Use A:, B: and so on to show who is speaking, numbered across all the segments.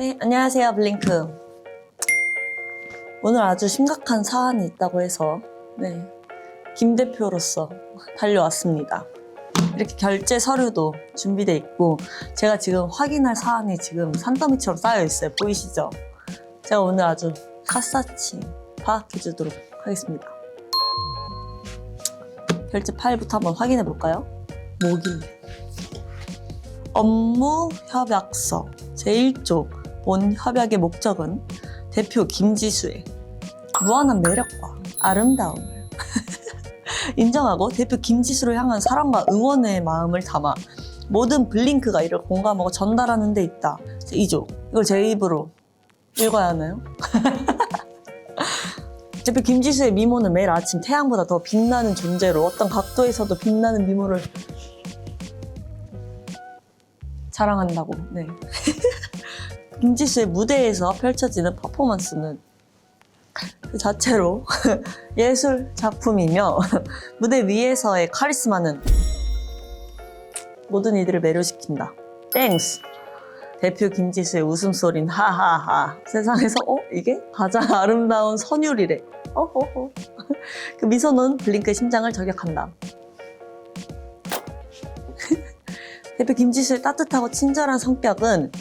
A: 네, 안녕하세요, 블링크. 오늘 아주 심각한 사안이 있다고 해서 김 대표로서 달려왔습니다. 이렇게 결제 서류도 준비돼 있고 제가 지금 확인할 사안이 지금 산더미처럼 쌓여 있어요. 보이시죠? 제가 오늘 아주 샅샅이 파악해 주도록 하겠습니다. 결제 파일부터 한번 확인해 볼까요? 뭐길래? 업무 협약서 제1조 본 협약의 목적은 대표 김지수의 무한한 매력과 아름다움을 인정하고 대표 김지수를 향한 사랑과 응원의 마음을 담아 모든 블링크가 이를 공감하고 전달하는 데 있다. 제2조. 이걸 제 입으로 읽어야 하나요? 대표 김지수의 미모는 매일 아침 태양보다 더 빛나는 존재로 어떤 각도에서도 빛나는 미모를 자랑한다고. 네. 김지수의 무대에서 펼쳐지는 퍼포먼스는 그 자체로 예술 작품이며 무대 위에서의 카리스마는 모든 이들을 매료시킨다. 땡스. 대표 김지수의 웃음소리는 하하하. 세상에서 이게 가장 아름다운 선율이래. 어허허. 그 미소는 블링크의 심장을 저격한다. 대표 김지수의 따뜻하고 친절한 성격은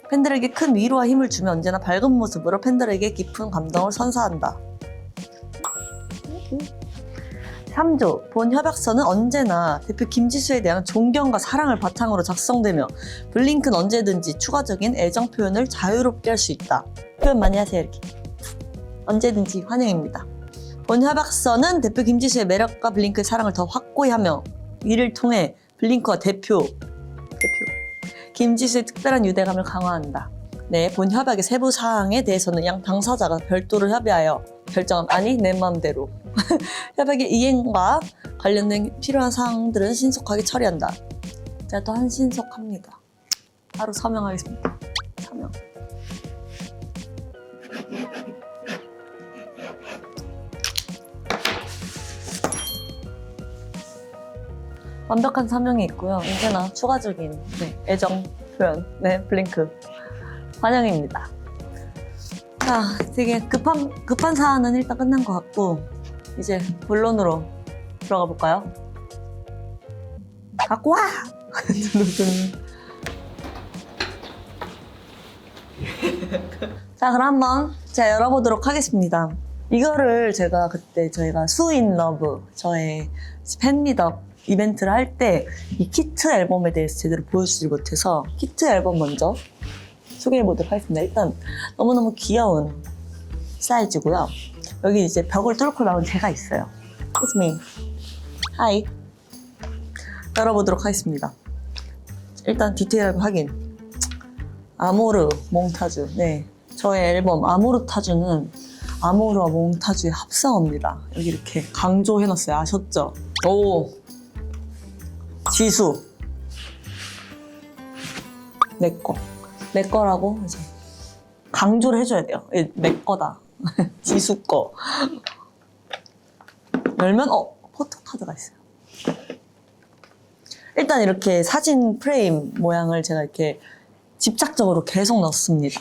A: 팬들에게 큰 위로와 힘을 주며 언제나 밝은 모습으로 팬들에게 깊은 감동을 선사한다. 3조. 본 협약서는 언제나 대표 김지수에 대한 존경과 사랑을 바탕으로 작성되며 블링크는 언제든지 추가적인 애정 표현을 자유롭게 할 수 있다. 표현 많이 하세요, 이렇게. 언제든지 환영입니다. 본 협약서는 대표 김지수의 매력과 블링크의 사랑을 더 확고히 하며 이를 통해 블링크와 대표 김지수의 특별한 유대감을 강화한다. 네, 본 협약의 세부 사항에 대해서는 양 당사자가 별도로 협의하여 결정한 내 마음대로 협약의 이행과 관련된 필요한 사항들은 신속하게 처리한다. 제가 또 한신속합니다. 바로 서명하겠습니다. 서명. 완벽한 서명이 있고요. 언제나 추가적인 애정 표현, 블링크 환영입니다. 자, 되게 급한 사안은 일단 끝난 것 같고 이제 본론으로 들어가 볼까요? 갖고 와! 자, 그럼 한번 제가 열어보도록 하겠습니다. 이거를 제가 그때 저희가 수인 러브 저의 팬 미덕 이벤트를 할 때 이 키트 앨범에 대해서 제대로 보여주지 못해서 키트 앨범 먼저 소개해보도록 하겠습니다. 일단 너무너무 귀여운 사이즈고요. 여기 이제 벽을 뚫고 나온 제가 있어요. It's me. Hi. 열어보도록 하겠습니다. 일단 디테일하게 확인. 아모르 몽타주. 네, 저의 앨범 아모르 타주는 아모르와 몽타주의 합성어입니다. 여기 이렇게 강조해놨어요. 아셨죠? 오. 지수. 내 거라고 이제 강조를 해줘야 돼요. 내 거다. 지수 거. 열면 포토카드가 있어요. 일단 이렇게 사진 프레임 모양을 제가 이렇게 집착적으로 계속 넣습니다.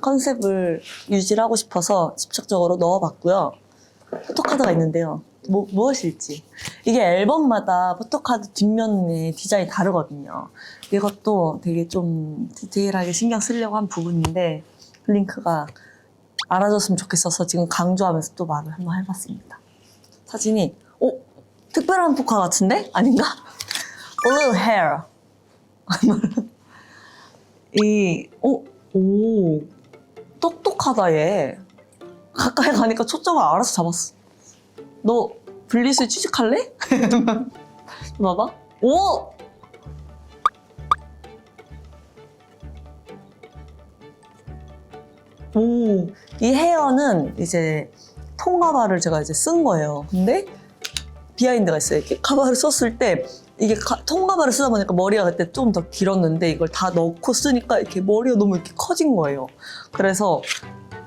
A: 컨셉을 유지를 하고 싶어서 집착적으로 넣어봤고요. 포토카드가 있는데요. 무엇일지. 이게 앨범마다 포토카드 뒷면의 디자인이 다르거든요. 이것도 되게 좀 디테일하게 신경 쓰려고 한 부분인데 블링크가 알아줬으면 좋겠어서 지금 강조하면서 또 말을 한번 해봤습니다. 사진이 특별한 포카 같은데? 아닌가? A little hair. 똑똑하다 얘. 가까이 가니까 초점을 알아서 잡았어. 너 블리스에 취직할래? 봐봐. 오! 이 헤어는 이제 통가발을 제가 이제 쓴 거예요. 근데 비하인드가 있어요. 이렇게 가발을 썼을 때 이게 통가발을 쓰다 보니까 머리가 그때 좀 더 길었는데 이걸 다 넣고 쓰니까 이렇게 머리가 너무 이렇게 커진 거예요. 그래서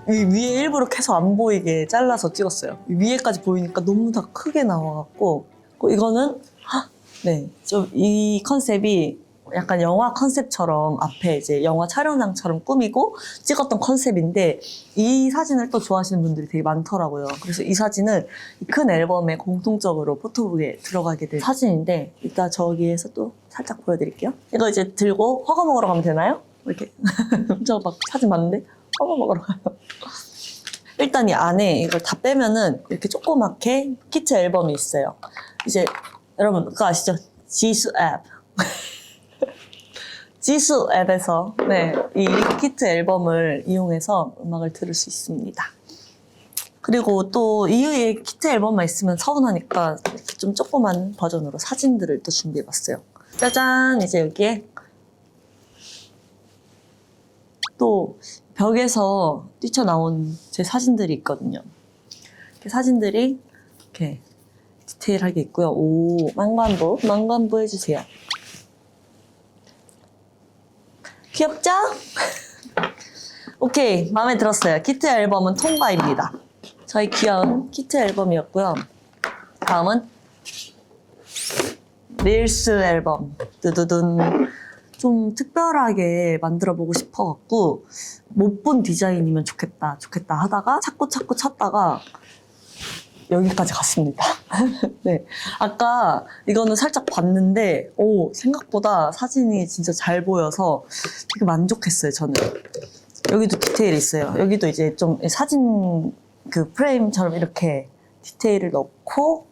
A: 위에 일부러 계속 안 보이게 잘라서 찍었어요. 위에까지 보이니까 너무 다 크게 나와갖고 이거는 이 컨셉이 약간 영화 컨셉처럼 앞에 이제 영화 촬영장처럼 꾸미고 찍었던 컨셉인데 이 사진을 또 좋아하시는 분들이 되게 많더라고요. 그래서 이 사진은 이 큰 앨범에 공통적으로 포토북에 들어가게 된 사진인데 이따 저기에서 또 살짝 보여드릴게요. 이거 이제 들고 허거 먹으러 가면 되나요? 이렇게 저 막 사진 봤는데 허거 먹으러 가요. 일단 이 안에 이걸 다 빼면은 이렇게 조그맣게 키트 앨범이 있어요. 이제 여러분 그거 아시죠? 지수 앱. 지수 앱에서 네, 이 키트 앨범을 이용해서 음악을 들을 수 있습니다. 그리고 또 이 키트 앨범만 있으면 서운하니까 이렇게 좀 조그만 버전으로 사진들을 또 준비해봤어요. 짜잔! 이제 여기에 또 벽에서 뛰쳐나온 제 사진들이 있거든요. 이렇게 사진들이 이렇게 디테일하게 있고요. 오, 망관부 해주세요. 귀엽죠? 오케이, 마음에 들었어요. 키트 앨범은 통과입니다. 저희 귀여운 키트 앨범이었고요. 다음은 릴스 앨범. 두두둔. 좀 특별하게 만들어보고 싶어갖고 못 본 디자인이면 좋겠다 하다가 찾고 찾다가 여기까지 갔습니다. 네, 아까 이거는 살짝 봤는데 생각보다 사진이 진짜 잘 보여서 되게 만족했어요. 저는 여기도 디테일이 있어요. 여기도 이제 좀 사진 그 프레임처럼 이렇게 디테일을 넣고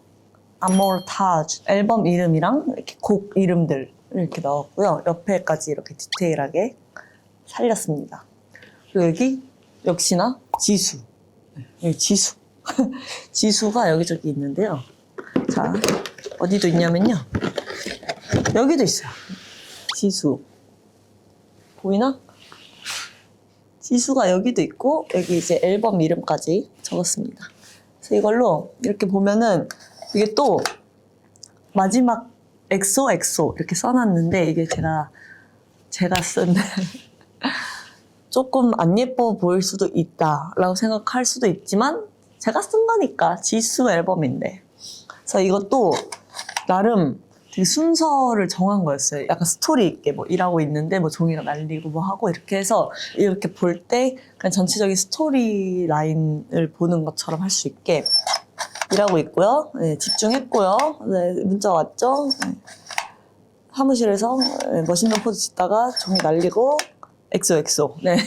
A: 아모르타주 앨범 이름이랑 이렇게 곡 이름들 이렇게 넣었고요. 옆에까지 이렇게 디테일하게 살렸습니다. 그리고 여기 역시나 지수. 여기 지수. 지수가 여기저기 있는데요. 자, 어디도 있냐면요. 여기도 있어요. 지수. 보이나? 지수가 여기도 있고, 여기 이제 앨범 이름까지 적었습니다. 그래서 이걸로 이렇게 보면은 이게 또 마지막 엑소 이렇게 써놨는데 이게 제가 쓴 조금 안 예뻐 보일 수도 있다라고 생각할 수도 있지만 제가 쓴 거니까 지수 앨범인데 그래서 이것도 나름 되게 순서를 정한 거였어요. 약간 스토리 있게 뭐 일하고 있는데 뭐 종이가 날리고 뭐 하고 이렇게 해서 이렇게 볼 때 그냥 전체적인 스토리 라인을 보는 것처럼 할 수 있게 일하고 있고요. 네, 집중했고요. 네, 문자 왔죠? 네. 사무실에서 멋있는 포즈 짓다가 종이 날리고 엑소. 네.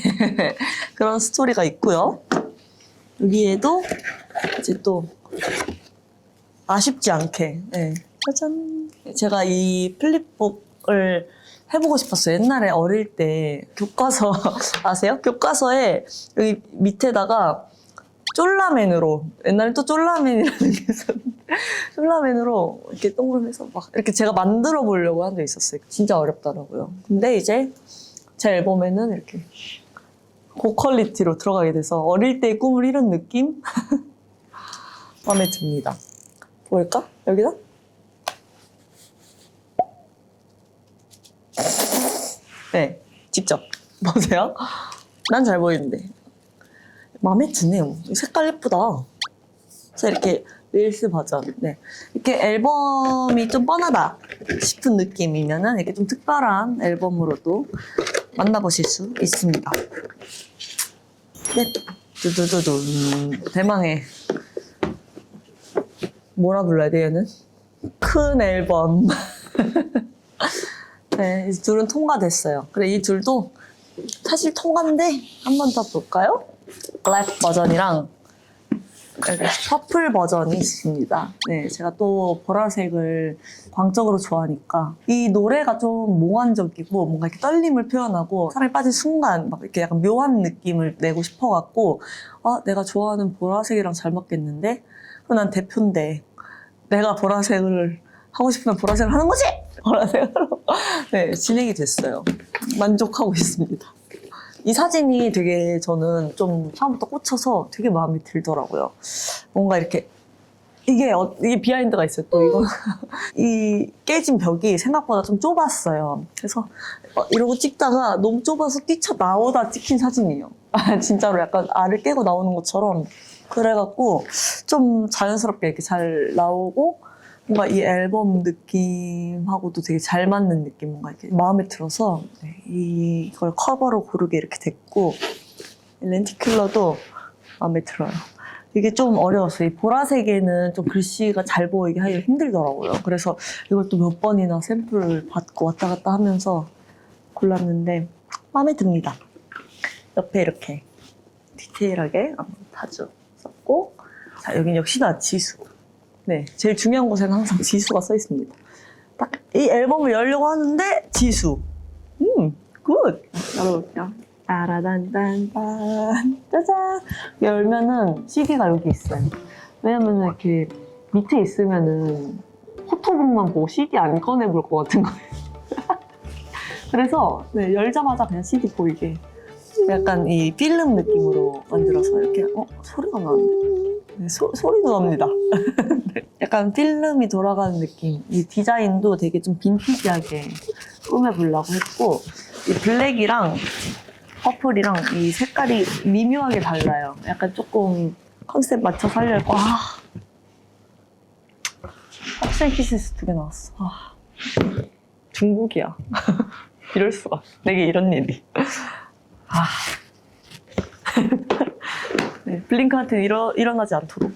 A: 그런 스토리가 있고요. 여기에도 이제 또 아쉽지 않게 네. 짜잔. 제가 이 플립북을 해보고 싶었어요. 옛날에 어릴 때 교과서 아세요? 교과서에 여기 밑에다가 쫄라맨으로 옛날에 또 쫄라맨이라는 게 있었는데 쫄라맨으로 이렇게 동그라미해서 막 이렇게 제가 만들어 보려고 한 게 있었어요. 진짜 어렵더라고요. 근데 이제 제 앨범에는 이렇게 고퀄리티로 들어가게 돼서 어릴 때의 꿈을 이룬 느낌? 마음에 듭니다. 보일까? 여기다? 네, 직접 보세요. 난 잘 보이는데 마음에 드네요. 색깔 예쁘다. 그래서 이렇게 릴스 버전. 네. 이렇게 앨범이 좀 뻔하다 싶은 느낌이면은 이렇게 좀 특별한 앨범으로도 만나보실 수 있습니다. 네. 두두두두. 대망의 뭐라 불러야 돼, 얘는? 큰 앨범. 네, 이 둘은 통과됐어요. 그래, 이 둘도 사실 통과인데 한 번 더 볼까요? 블랙 버전이랑 퍼플 버전이 있습니다. 네, 제가 또 보라색을 광적으로 좋아하니까 이 노래가 좀 몽환적이고 뭔가 이렇게 떨림을 표현하고 사랑에 빠진 순간 막 이렇게 약간 묘한 느낌을 내고 싶어갖고 내가 좋아하는 보라색이랑 잘 맞겠는데? 그럼 난 대표인데 내가 보라색을 하고 싶으면 보라색을 하는 거지! 보라색으로 네, 진행이 됐어요. 만족하고 있습니다. 이 사진이 되게 저는 좀 처음부터 꽂혀서 되게 마음에 들더라고요. 뭔가 이렇게 이게 비하인드가 있어요. 또 이거 이 깨진 벽이 생각보다 좀 좁았어요. 그래서 이러고 찍다가 너무 좁아서 뛰쳐나오다 찍힌 사진이에요. 진짜로 약간 알을 깨고 나오는 것처럼 그래갖고 좀 자연스럽게 이렇게 잘 나오고 뭔가 이 앨범 느낌하고도 되게 잘 맞는 느낌, 뭔가 이렇게 마음에 들어서 네, 이걸 커버로 고르게 이렇게 됐고, 렌티큘러도 마음에 들어요. 이게 좀 어려웠어요. 이 보라색에는 좀 글씨가 잘 보이게 하기가 힘들더라고요. 그래서 이걸 또 몇 번이나 샘플을 받고 왔다 갔다 하면서 골랐는데 마음에 듭니다. 옆에 이렇게 디테일하게 다져 썼고, 자, 여긴 역시나 지수. 네, 제일 중요한 곳에는 항상 지수가 써 있습니다. 딱 이 앨범을 열려고 하는데 지수. 굿. 열어볼게요. 따라단단단 짜잔. 열면은 CD가 여기 있어요. 왜냐면은 이렇게 밑에 있으면은 포토북만 보고 CD 안 꺼내볼 것 같은 거예요. 그래서 네, 열자마자 그냥 CD 보이게 약간 이 필름 느낌으로 만들어서 이렇게 소리가 나는데? 네, 소리도 납니다. 약간 필름이 돌아가는 느낌. 이 디자인도 되게 좀 빈티지하게 꾸며보려고 했고, 이 블랙이랑 퍼플이랑 이 색깔이 미묘하게 달라요. 약간 조금 컨셉 맞춰서 하려고. 학생 키스스 2개 나왔어. 중국이야. 이럴 수가. 내게 이런 일이. 네, 블링크한테는 일어나지 않도록.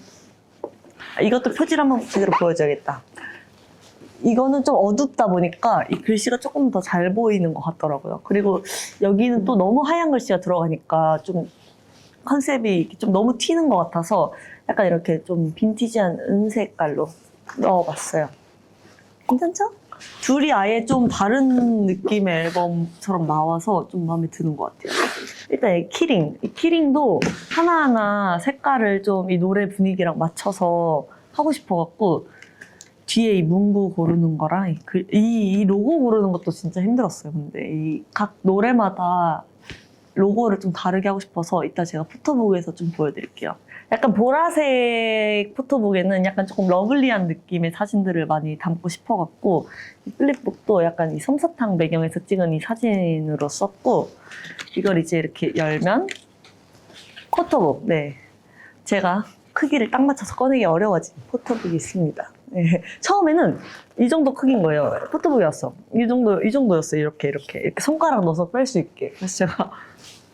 A: 이것도 표지를 한번 제대로 보여줘야겠다. 이거는 좀 어둡다 보니까 이 글씨가 조금 더 잘 보이는 것 같더라고요. 그리고 여기는 또 너무 하얀 글씨가 들어가니까 좀 컨셉이 좀 너무 튀는 것 같아서 약간 이렇게 좀 빈티지한 은색깔로 넣어봤어요. 괜찮죠? 둘이 아예 좀 다른 느낌의 앨범처럼 나와서 좀 마음에 드는 것 같아요. 일단 이 키링. 이 키링도 하나하나 색깔을 좀 이 노래 분위기랑 맞춰서 하고 싶어갖고 뒤에 이 문구 고르는 거랑 이 로고 고르는 것도 진짜 힘들었어요. 근데 이 각 노래마다 로고를 좀 다르게 하고 싶어서 이따 제가 포토북에서 좀 보여드릴게요. 약간 보라색 포토북에는 약간 조금 러블리한 느낌의 사진들을 많이 담고 싶어갖고 이 플립북도 약간 이 솜사탕 배경에서 찍은 이 사진으로 썼고, 이걸 이제 이렇게 열면 포토북. 네, 제가 크기를 딱 맞춰서 꺼내기 어려워진 포토북이 있습니다. 네. 처음에는 이 정도 크기인 거예요. 포토북이었어. 이 정도였어요. 이렇게 손가락 넣어서 뺄 수 있게. 그래서 제가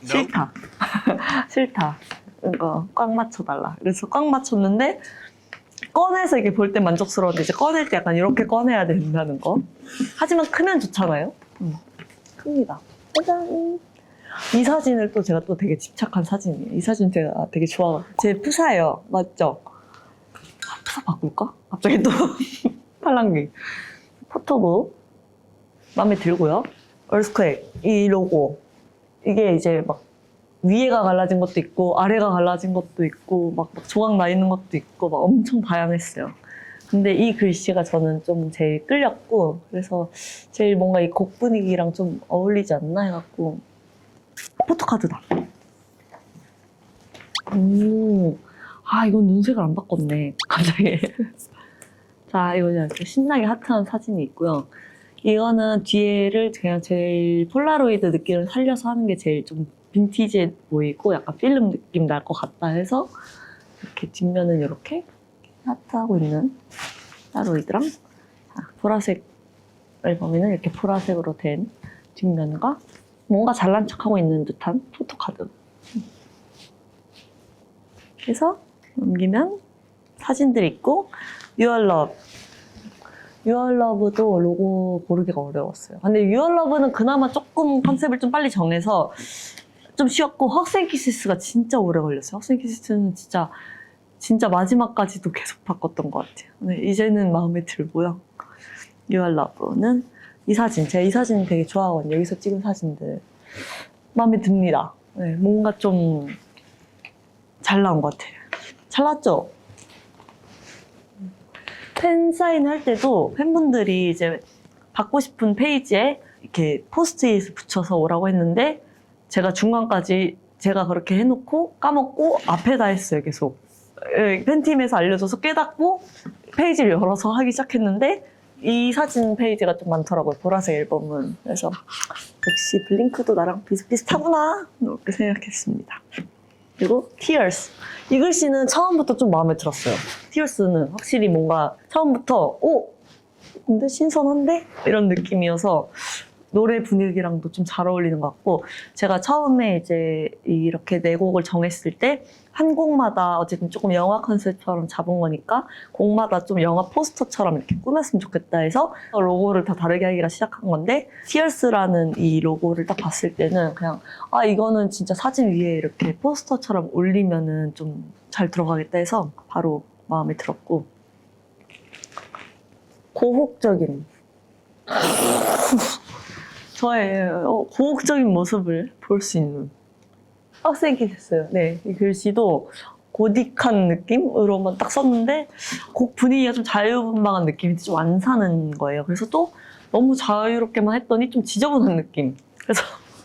A: 싫다. 싫다. 이거 꽉 맞춰달라. 그래서 꽉 맞췄는데 꺼내서 이렇게 볼 때 만족스러운데 이제 꺼낼 때 약간 이렇게 꺼내야 된다는 거. 하지만 크면 좋잖아요. 큽니다. 짜잔. 이 사진을 또 제가 또 되게 집착한 사진이에요. 이 사진 제가 되게 좋아해요. 제 푸사예요. 맞죠? 푸사 바꿀까? 갑자기 또 팔랑귀. 포토북 마음에 들고요. 얼스퀘 이 로고. 이게 이제 막 위에가 갈라진 것도 있고 아래가 갈라진 것도 있고 막 조각 나 있는 것도 있고 막 엄청 다양했어요. 근데 이 글씨가 저는 좀 제일 끌렸고, 그래서 제일 뭔가 이 곡 분위기랑 좀 어울리지 않나 해갖고. 포토카드다. 이건 눈색을 안 바꿨네. 갑자기. 자, 이거 이렇게 신나게 하트한 사진이 있고요. 이거는 뒤에를 그냥 제일 폴라로이드 느낌을 살려서 하는 게 제일 좀 빈티지해 보이고 약간 필름 느낌 날 것 같다 해서 이렇게 뒷면은 이렇게 하트하고 있는 폴라로이드랑, 보라색 앨범에는 이렇게 보라색으로 된 뒷면과 뭔가 잘난 척하고 있는 듯한 포토카드. 그래서 넘기면 사진들이 있고, Your Love. Your Love도 로고 고르기가 어려웠어요. 근데 Your Love는 그나마 조금 컨셉을 좀 빨리 정해서 좀 쉬웠고, 헉센키시스가 진짜 오래 걸렸어요. 헉센키시스는 진짜 마지막까지도 계속 바꿨던 것 같아요. 네, 이제는 마음에 들고요. Your Love는 이 사진, 제가 이 사진 되게 좋아하거든요. 여기서 찍은 사진들 마음에 듭니다. 네, 뭔가 좀 잘 나온 것 같아요. 잘 나왔죠? 팬 사인 할 때도 팬분들이 이제 받고 싶은 페이지에 이렇게 포스트잇을 붙여서 오라고 했는데 제가 중간까지 제가 그렇게 해놓고 까먹고 앞에다 했어요. 계속 팬팀에서 알려줘서 깨닫고 페이지를 열어서 하기 시작했는데 이 사진 페이지가 좀 많더라고요. 보라색 앨범은. 그래서 역시 블링크도 나랑 비슷비슷하구나 이렇게 생각했습니다. 그리고 Tears. 이 글씨는 처음부터 좀 마음에 들었어요. Tears는 확실히 뭔가 처음부터 근데 신선한데? 이런 느낌이어서 노래 분위기랑도 좀 잘 어울리는 것 같고, 제가 처음에 이제 이렇게 네 곡을 정했을 때 한 곡마다 어쨌든 조금 영화 컨셉처럼 잡은 거니까 곡마다 좀 영화 포스터처럼 이렇게 꾸몄으면 좋겠다 해서 로고를 다 다르게 하기가 시작한 건데, Tears라는 이 로고를 딱 봤을 때는 그냥 이거는 진짜 사진 위에 이렇게 포스터처럼 올리면은 좀 잘 들어가겠다 해서 바로 마음에 들었고, 고혹적인 저의 고혹적인 모습을 볼 수 있는 학생이 됐어요. 네, 이 글씨도 고딕한 느낌으로만 딱 썼는데 곡 분위기가 좀 자유분방한 느낌이 좀 안 사는 거예요. 그래서 또 너무 자유롭게만 했더니 좀 지저분한 느낌. 그래서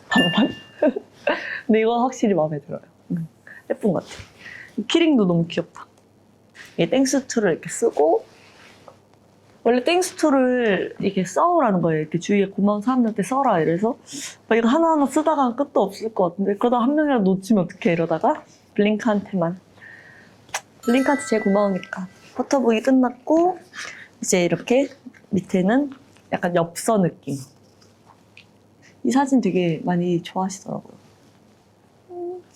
A: 반반. 근데 이거 확실히 마음에 들어요. 예쁜 것 같아. 이 키링도 너무 귀엽다. 이 땡스2를 이렇게 쓰고, 원래 땡스2를 이렇게 써오라는 거예요. 이렇게 주위에 고마운 사람들한테 써라. 이래서 이거 하나하나 쓰다가 끝도 없을 것 같은데, 그러다 한 명이라도 놓치면 어떡해 이러다가 블링크한테만. 블링크한테 제일 고마우니까. 포토북이 끝났고, 이제 이렇게 밑에는 약간 엽서 느낌. 이 사진 되게 많이 좋아하시더라고요.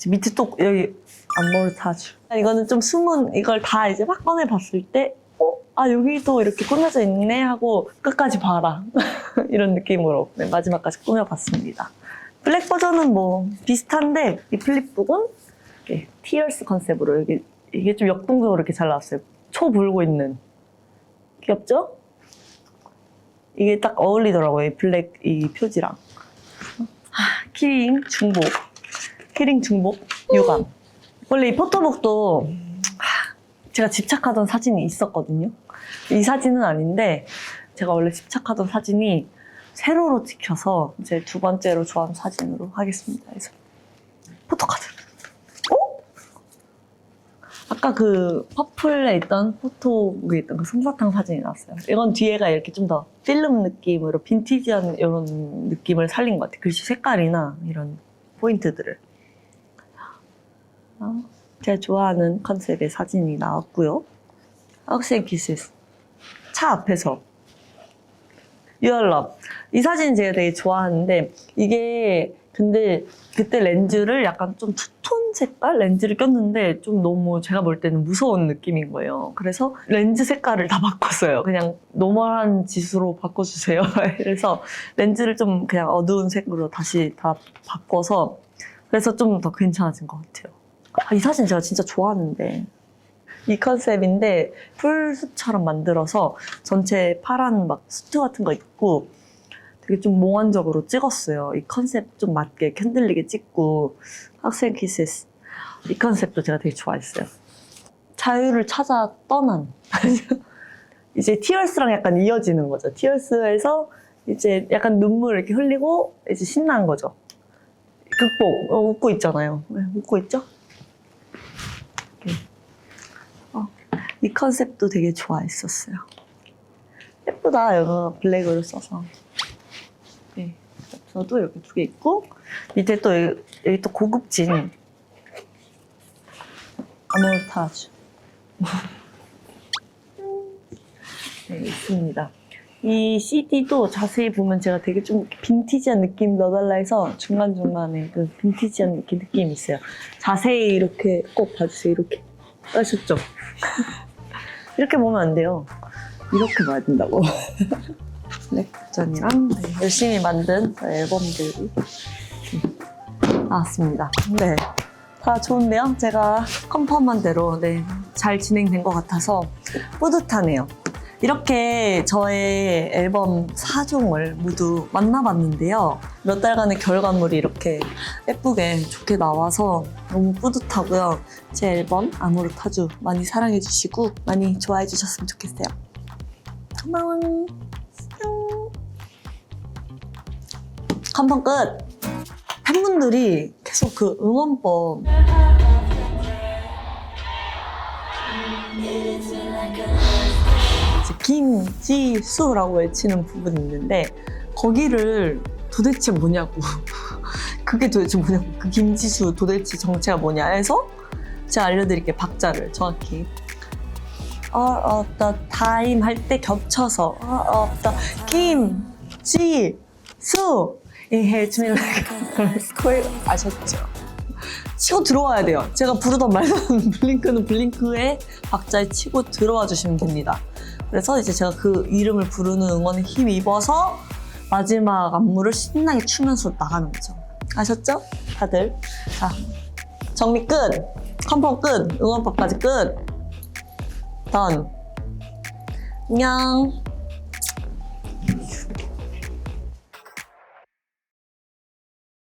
A: 밑에 또 여기 안무를 타주. 이거는 좀 숨은, 이걸 다 이제 막 꺼내봤을 때 여기도 이렇게 꾸며져 있네 하고 끝까지 봐라. 이런 느낌으로 마지막까지 꾸며봤습니다. 블랙 버전은 뭐 비슷한데, 이 플립북은 티얼스 컨셉으로 이게 좀 역동적으로 이렇게 잘 나왔어요. 초 불고 있는. 귀엽죠? 이게 딱 어울리더라고요. 이 블랙 이 표지랑. 키링 중복. 키링 중복 유감. 원래 이 포토북도 제가 집착하던 사진이 있었거든요. 이 사진은 아닌데 제가 원래 집착하던 사진이 세로로 찍혀서 이제 두 번째로 좋아하는 사진으로 하겠습니다. 그래서 포토카드. 아까 그 퍼플에 있던 포토북에 있던 그 솜사탕 사진이 나왔어요. 이건 뒤에가 이렇게 좀 더 필름 느낌으로 빈티지한 이런 느낌을 살린 것 같아요. 글씨 색깔이나 이런 포인트들을. 제가 좋아하는 컨셉의 사진이 나왔고요. 학생 키스. 차 앞에서 Your Love. 이 사진 제가 되게 좋아하는데, 이게 근데 그때 렌즈를 약간 좀 투톤 색깔 렌즈를 꼈는데 좀 너무 제가 볼 때는 무서운 느낌인 거예요. 그래서 렌즈 색깔을 다 바꿨어요. 그냥 노멀한 지수로 바꿔주세요. 그래서 렌즈를 좀 그냥 어두운 색으로 다시 다 바꿔서, 그래서 좀 더 괜찮아진 것 같아요. 이 사진 제가 진짜 좋아하는데, 이 컨셉인데 풀숲처럼 만들어서 전체 파란 막 수트 같은 거 입고 되게 좀 몽환적으로 찍었어요. 이 컨셉 좀 맞게 캔들리게 찍고. 학생 키스. 이 컨셉도 제가 되게 좋아했어요. 자유를 찾아 떠난. 이제 티얼스랑 약간 이어지는 거죠. 티얼스에서 이제 약간 눈물 이렇게 흘리고 이제 신난 거죠. 극복. 웃고 있잖아요. 웃고 있죠? 이 컨셉도 되게 좋아했었어요. 예쁘다, 이거 블랙으로 써서. 네, 저도 이렇게 두 개 있고, 밑에 또 여기 또 고급진 아모르타주. 네, 있습니다. 이 CD도 자세히 보면 제가 되게 좀 빈티지한 느낌 넣어달라 해서 중간중간에 그 빈티지한 느낌이 있어요. 자세히 이렇게 꼭 봐주세요. 이렇게. 아셨죠? 이렇게 보면 안 돼요. 이렇게 봐야 된다고. 블랙 버전이랑 열심히 만든 앨범들이 나왔습니다. 네, 다 좋은데요? 제가 컨펌한 대로 잘 진행된 것 같아서 뿌듯하네요. 이렇게 저의 앨범 4종을 모두 만나봤는데요. 몇 달간의 결과물이 이렇게 예쁘게 좋게 나와서 너무 뿌듯하고요. 제 앨범 아모르타주 많이 사랑해주시고 많이 좋아해주셨으면 좋겠어요. 고마워. 컨펌 끝! 팬분들이 계속 그 응원법 김지수라고 외치는 부분이 있는데, 거기를 도대체 뭐냐고 그게 도대체 뭐냐, 그 김지수 도대체 정체가 뭐냐 해서 제가 알려드릴게요. 박자를 정확히. All of the time 할 때 겹쳐서 All of the 김지수 It hits me like coil. 아셨죠? 치고 들어와야 돼요. 제가 부르던 말던 블링크는 블링크의 박자에 치고 들어와 주시면 됩니다. 그래서 이제 제가 그 이름을 부르는 응원에 힘입어서 마지막 안무를 신나게 추면서 나가는 거죠. 아셨죠? 다들. 자, 정리 끝. 컨펌 끝. 응원법까지 끝. 던. 안녕.